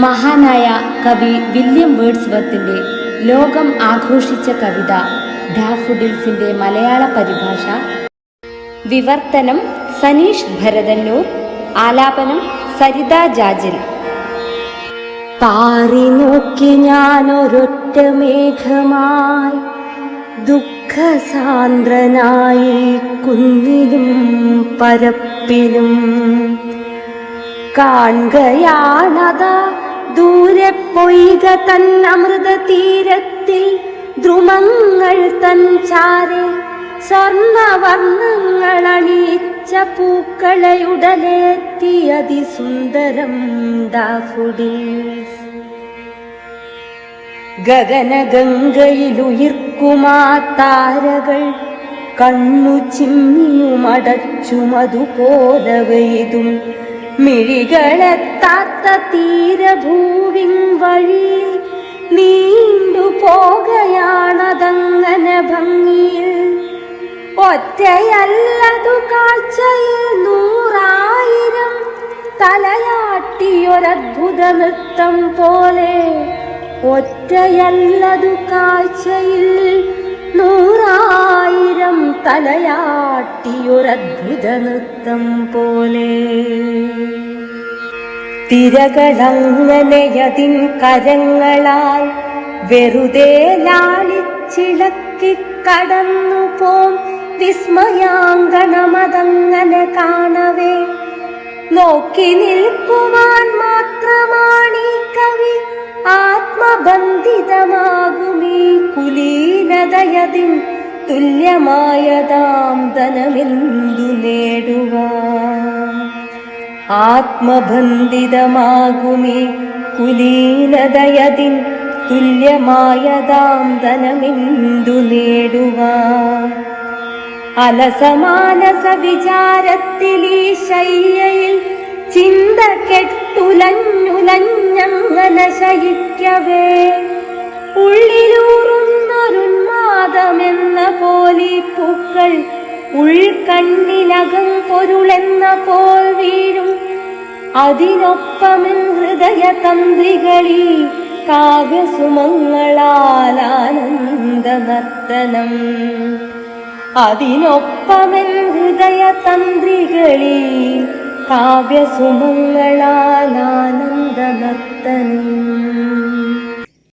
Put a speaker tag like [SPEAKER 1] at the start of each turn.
[SPEAKER 1] മഹാനായ കവി വില്യം വേർഡ്സ്വർത്തിന്റെ ലോകം ആഘോഷിച്ച കവിത ഡാഫോഡിൽസിന്റെ മലയാള പരിഭാഷ. വിവർത്തനം സനീഷ് ഭരതന്നൂർ. ആലാപനം സരിത ജാജിൽ. പാറി നോക്കി ഞാനൊരൊറ്റ മേഘമായി ദുഃഖസാന്ദ്രനായി കുന്നിലും പരപ്പിലും കാണുകയാണത ദൂരെ പൊയ്ക തൻ അമൃത തീരത്തിൽ ദ്രുമങ്ങൾ തൻ ചാരെ സ്വർണവർണ്ണങ്ങൾ അണിയിച്ച പൂക്കളയുടലേറ്റി അതിസുന്ദരം ഡാഫോഡിൽസ്. ഗഗനഗംഗയിലുയിർക്കുമാ താരകൾ കണ്ണു ചിമ്മിയുമടച്ചുമതുപോലെ വെയ്തും മിഴികളെത്താത്ത തീരഭൂവിൻ വഴിയിൽ നീണ്ടുപോകയാണതങ്ങനെ ഭംഗിയിൽ. ഒറ്റയല്ലതു കാഴ്ചയിൽ 100,000 തലയാട്ടിയൊരദ്ഭുത നൃത്തം പോലെ. ഒറ്റയല്ലതു കാഴ്ചയിൽ 100,000 തലയാട്ടിയൊരദ്ഭുത നൃത്തം പോലെ. തിരകളങ്ങനെയതിൻ കരങ്ങളാൽ വെറുതെ ലാളിച്ചിളക്കി കടന്നു പോം വിസ്മയാങ്കണമതങ്ങനെ കാണവേ. നോക്കി നിൽക്കുവാൻ മാത്രമാണീ കവി ആത്മബന്ധിതമാകുമീ കുലീനതയതിൻ തുല്യമായതാം ധനമെന്തു നേടുവാൻ. ആത്മബന്ധിതമാകുമീ കുലീനതയതിൻ തുല്യമായതാം ധനമെന്തു നേടുവാൻ. അലസമാനസ വിചാരത്തിലീ ശയ്യയിൽ ചിന്ത കെട്ടുലഞ്ഞുലഞ്ഞങ്ങനെ ശയിക്കവേ ഉള്ളിലൂറുന്നൊരുന്മാദമെന്ന പോലീ പൂക്കൾ ഉൾക്കണ്ണിനകം പൊരുളെന്ന പോൽ വീഴും. അതിനൊപ്പമെൻ ഹൃദയ തന്ത്രികളീ കാവ്യസുമങ്ങളാൽ ആനന്ദ നർത്തനം. അതിനൊപ്പമെൻ ഹൃദയ തന്ത്രികളീ കാവ്യസുമങ്ങളാൽ ആനന്ദ നർത്തനം.